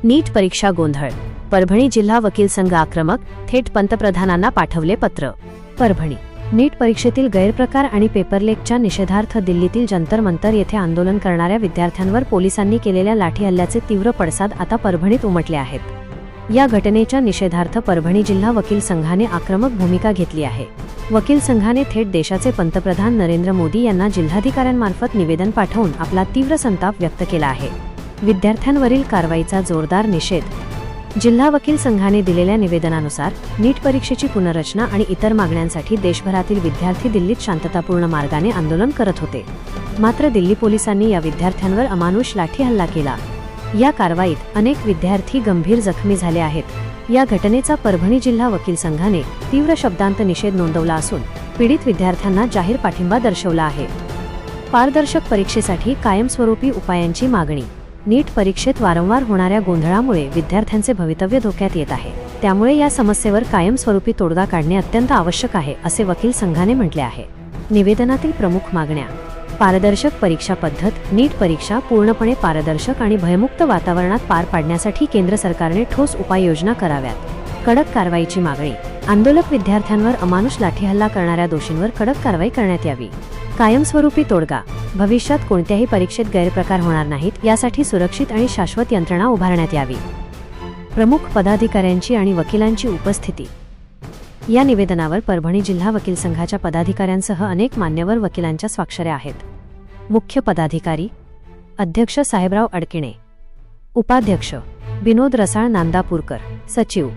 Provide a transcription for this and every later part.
नीट परीक्षा गोंधळ, परभणी जिल्हा वकील संघ आक्रमक, थेट पंतप्रधानांना पाठवले पत्र। परभणी नीट परीक्षेतील गैरप्रकार आणि पेपरलेकच्या निषेधार्थ दिल्लीतील जंतर मंतर येथे आंदोलन करणाऱ्या विद्यार्थ्यांवर पोलिसांनी केलेल्या लाठी हल्ल्याचे तीव्र पडसाद आता परभणीत उमटले आहेत। या घटनेच्या निषेधार्थ परभणी जिल्हा वकील संघाने आक्रमक भूमिका घेतली आहे। वकील संघाने थेट देशाचे पंतप्रधान नरेंद्र मोदी यांना जिल्हाधिकाऱ्यांमार्फत निवेदन पाठवून आपला तीव्र संताप व्यक्त केला आहे। विद्यार्थ्यांवरील कारवाईचा जोरदार निषेध। जिल्हा वकील संघाने दिलेल्या निवेदनानुसार नीट परीक्षेची पुनर्रचना आणि इतर मागण्यांसाठी देशभरातील विद्यार्थी दिल्लीत शांततापूर्ण मार्गाने आंदोलन करत होते। मात्र दिल्ली पोलिसांनी या विद्यार्थ्यांवर अमानुष लाठी हल्ला केला। या कारवाईत अनेक विद्यार्थी गंभीर जखमी झाले आहेत। या घटनेचा परभणी जिल्हा वकील संघाने तीव्र शब्दांत निषेध नोंदवला असून पीडित विद्यार्थ्यांना जाहीर पाठिंबा दर्शवला आहे। पारदर्शक परीक्षेसाठी कायमस्वरूपी उपायांची मागणी। नीट परीक्षेत वारंवार होणाऱ्या गोंधळामुळे विद्यार्थ्यांचे भवितव्य धोक्यात येत आहे। त्यामुळे या समस्येवर कायमस्वरूपी तोडगा काढणे अत्यंत आवश्यक आहे, असे वकील संघाने म्हटले आहे। निवेदनातील प्रमुख मागण्या: पारदर्शक परीक्षा पद्धत। नीट परीक्षा पूर्णपणे पारदर्शक आणि भयमुक्त वातावरणात पार पाडण्यासाठी केंद्र सरकारने ठोस उपाययोजना कराव्यात। कडक कारवाईची मागणी। आंदोलक विद्यार्थ्यांवर अमानुष लाठी हल्ला करणाऱ्या दोषींवर कडक कारवाई करण्यात यावी। कायमस्वरूपी तोडगा। भविष्यात कोणत्याही परीक्षेत गैरप्रकार होणार नाहीत यासाठी सुरक्षित आणि शाश्वत यंत्रणा उभारण्यात यावी। प्रमुख पदाधिकाऱ्यांची आणि वकिलांची उपस्थिती। या निवेदनावर परभणी जिल्हा वकील संघाच्या पदाधिकाऱ्यांसह अनेक मान्यवर वकिलांच्या स्वाक्षऱ्या आहेत। मुख्य पदाधिकारी: अध्यक्ष साहेबराव अडकिणे, उपाध्यक्ष विनोद रसाळ नांदापूरकर, सचिव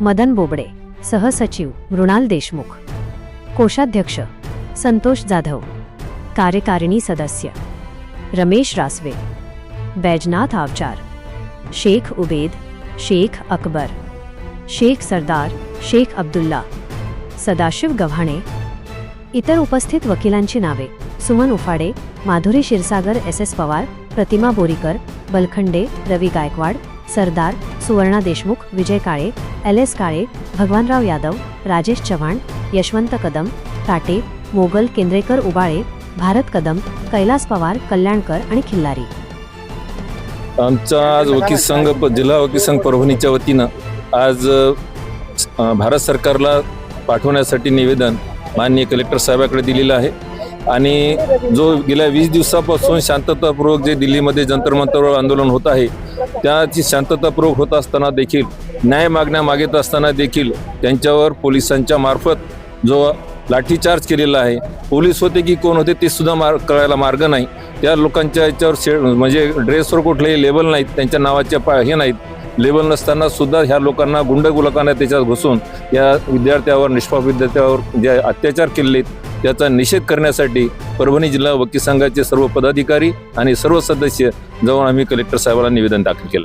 मदन बोबडे, सहसचिव मृणाल देशमुख, कोषाध्यक्ष संतोष जाधव, कार्यकारिणी सदस्य रमेश रासवे, बैजनाथ आवचार, शेख उबेद, शेख अकबर, शेख सरदार, शेख अब्दुल्ला, सदाशिव गव्हाणे। इतर उपस्थित वकिलांची नावे: सुमन उफाडे, माधुरी क्षीरसागर, SS पवार, प्रतिमा बोरीकर, बलखंडे, रवी गायकवाड, सरदार, सुवर्णा देशमुख, विजय काळे, LS काळे, भगवानराव यादव, राजेश चव्हाण, यशवंत कदम, टाटे, मोगल, केंद्रेकर, उबाळे, भारत कदम, कैलास पवार, कल्याणकर आणि खिल्लारी। आमचा आज वकील संघ जिल्हा वकील संघ परभणीच्या वतीनं आज भारत सरकारला पाठवण्यासाठी निवेदन माननीय कलेक्टर साहेबांकडे दिलेलं आहे। आणि जो गेल्या 20 दिवसापासून शांततापूर्वक जे दिल्लीमध्ये जंतर मंतरवर आंदोलन होत आहे, त्याची शांततापूर्वक होत असताना देखील, न्याय मागण्या मागत असताना देखील त्यांच्यावर पोलिसांच्या मार्फत जो लाठीचार्ज केलेला आहे, पोलीस होते की कोण होते ते सुद्धा कळायला मार्ग नाही। त्या लोकांच्या याच्यावर म्हणजे ड्रेसवर कुठलेही लेबल नाहीत, त्यांच्या नावाच्या हे नाहीत, लेबल नसताना सुद्धा ह्या लोकांना गुंडगुलकांना त्याच्यात घुसून या विद्यार्थ्यावर, निष्पाप विद्यार्थ्यावर जे अत्याचार केलेले त्याचा निषेध करण्यासाठी परभणी जिल्हा वकील संघाचे सर्व पदाधिकारी आणि सर्व सदस्य जाऊन आम्ही कलेक्टर साहेबांना निवेदन दाखल केलं।